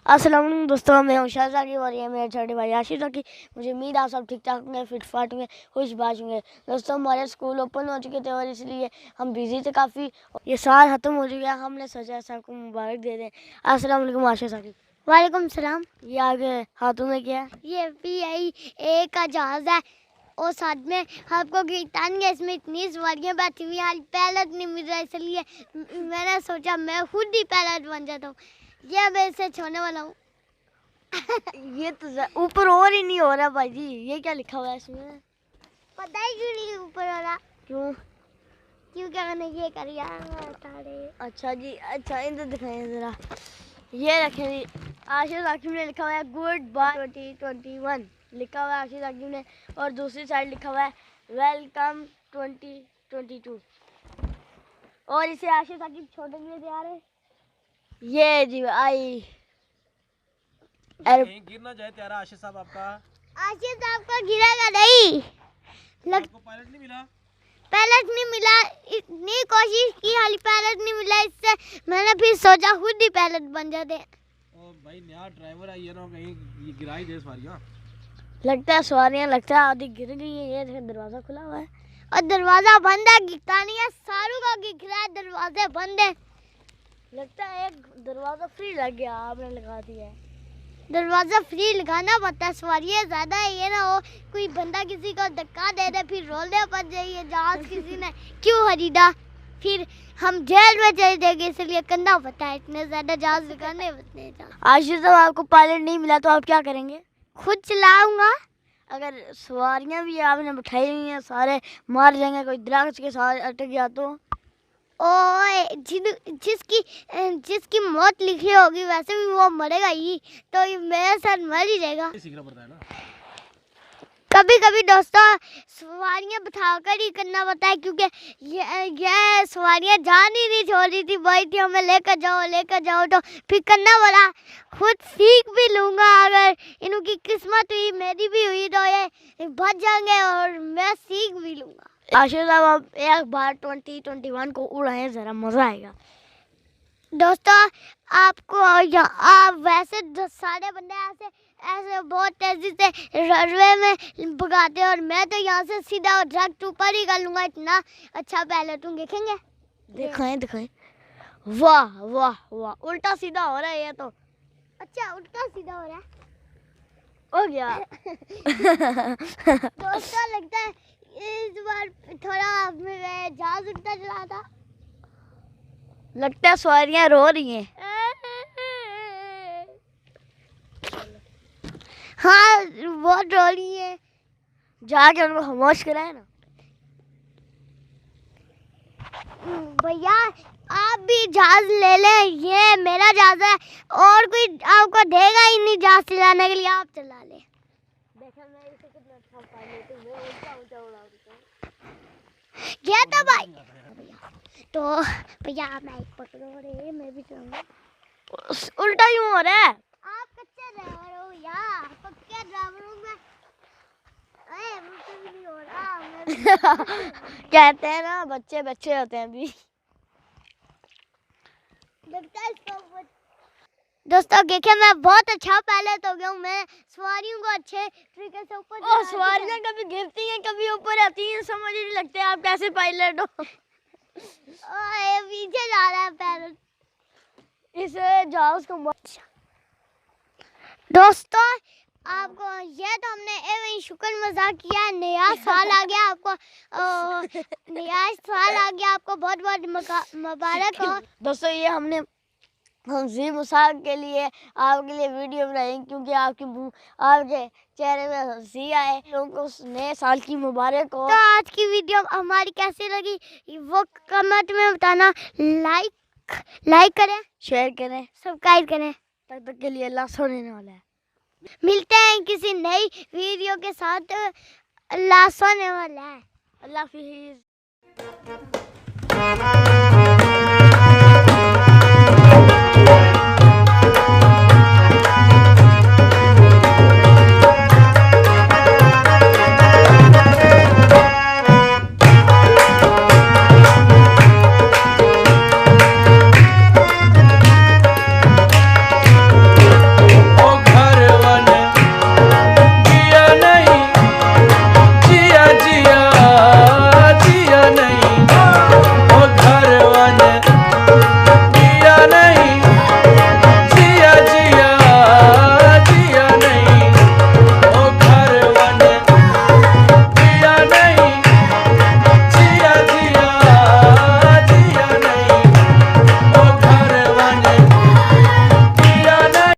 अस्सलाम वालेकुम दोस्तों, मैं हूं शाहज़ाद और ये मेरे छोटे भाई आशिफ की। मुझे उम्मीद आप सब ठीक ठाक होंगे, फिट फाट होंगे, खुशबाश होंगे। दोस्तों हमारे स्कूल ओपन हो चुके थे और इसलिए हम बिजी थे काफ़ी। ये साल ख़त्म हो चुका है, हमने सोचा सबको मुबारक दे दें। अस्सलाम वालेकुम आशिफ साहब। वालेकुम सलाम। ये आगे हाथों में क्या है? ये PIA का जहाज़ है और साथ में आपको गिरतान है, इसमें इतनी सवारियाँ बैठी हुई हैं, पायलट नहीं मिल रहा, इसलिए मैंने सोचा मैं खुद ही पायलट बन जाता हूँ। ये मैं इसे छोड़ने वाला हूँ। ये तो ऊपर और ही नहीं हो रहा भाई जी, ये क्या लिखा हुआ है इसमें? पता ही क्यों नहीं ऊपर वाला? क्यों? क्योंकि मैंने ये कर लिया। अच्छा जी, अच्छा इधर दिखाएं ज़रा। ये रखें जी, आशिफ साकिब ने लिखा हुआ है गुड बाय 2021 लिखा हुआ है आशिफ साकिब ने, और दूसरी साइड लिखा हुआ है वेलकम 2022। और इसे आशिफ साकिब छोड़ने के लिए तैयार है। ये जी आई कहीं गिर ना जाए त्यारा आशिफ साहब आपका। आशिफ साहब का गिरेगा नहीं। आपको पायलट नहीं मिला? पायलट नहीं मिला, इतनी कोशिश की, हाली पायलट नहीं मिला। इससे मैंने फिर सोचा खुद ही पायलट बन जाते। ओ भाई नया ड्राइवर आई है ना, कहीं ये गिरा ही दे सवारियां। लगता है सवारियां, लगता है आधी गिर गई है। ये देखो दरवाजा खुला हुआ है और दरवाजा बंद है, गिरता नहीं है। सारू का गिर रहा है, दरवाजे बंद है। लगता है एक दरवाजा फ्री लग गया, आपने लगा दिया है। दरवाजा फ्री लगाना पड़ता है, सवारियाँ ज्यादा है। ये ना हो कोई बंदा किसी को धक्का दे दे, फिर रोलने पड़ जाइए जहाज किसी ने क्यों खरीदा, फिर हम जेल में चले जाएंगे। इसलिए करना पड़ता है, इतने ज्यादा जहाज लगाने पड़ते हैं। आशिफ साहब आपको पायलट नहीं मिला तो आप क्या करेंगे? खुद चलाऊंगा। अगर सवारियां भी आपने बिठाई हुई हैं, सारे मार जाएंगे, कोई दरख्त के साथ अटक गया तो? ओए जिसकी मौत लिखी होगी वैसे भी वो मरेगा ही, तो ये मेरे साथ मर ही जाएगा। सीखना पड़ता है ना। कभी कभी दोस्तों सवारियां बिठाकर ही करना पड़ता है, क्योंकि ये सवारियां जान ही नहीं छोड़ रही थी, वही थी हमें लेकर जाओ, तो फिर करना पड़ा। खुद सीख भी लूँगा, अगर इनकी किस्मत हुई, मेरी भी हुई, तो ये बच जाएंगे और मैं सीख भी लूँगा। आशिफ साहब आप एक बार 2021 को उड़ाएं, ज़रा मज़ा आएगा। दोस्तों आपको आप वैसे सारे बंदे ऐसे बहुत तेजी से रनवे में भगाते हैं, और मैं तो यहाँ से सीधा डायरेक्ट ऊपर ही कर लूँगा। इतना अच्छा पायलट हूँ, देखेंगे। दिखाएं। वाह वाह वाह, उल्टा सीधा हो रहा है ये तो। अच्छा उल्टा सीधा हो रहा है, हो गया। दोस्तों लगता है इस बार थोड़ा जहाज उल्टा चला था। लगता है सवारियां रो रही हैं। हाँ बहुत रो रही है, जाके उनको खामोश कराए ना। भैया आप भी जहाज ले लें, ये मेरा जहाज है और कोई आपको देगा ही नहीं जहाज चलाने के लिए, आप चला ले। क्या था भाई? तो भैया मैं पकड़ो रे, मैं भी चलाऊंगा। उल्टा क्यों हो रहा है? आप कच्चे ड्राइवर हो या पक्के ड्राइवर हूँ मैं। मुझसे भी नहीं हो रहा। कहते हैं ना बच्चे बच्चे होते हैं अभी। दोस्तों देखिए मैं बहुत अच्छा पायलट हो गया हूँ। मैं सवारियों को अच्छे तरीके से ऊपर, और सवारियां कभी गिरती हैं कभी ऊपर आती हैं, समझ नहीं लगते आप कैसे पायलट हो। पीछे जा रहा है पायलट। इस जहाज को दोस्तों आपको ये तो हमने एवं शुक्र मजाक किया है। नया साल आ गया आपको, बहुत बहुत मुबारक हो। दोस्तों ये हमने हंसी मजाक के लिए आपके लिए वीडियो बनाई, क्योंकि आपके चेहरे में हंसी आए, लोगों को नए साल की मुबारक हो। तो आज की वीडियो हमारी कैसी लगी वो कमेंट में बताना। लाइक करें, शेयर करें, सब्सक्राइब करें। तब तक के लिए अल्लाह सोने वाला है। मिलते हैं किसी नई वीडियो के साथ। अल्लाह सोने वाला है। अल्लाह हाफिज़।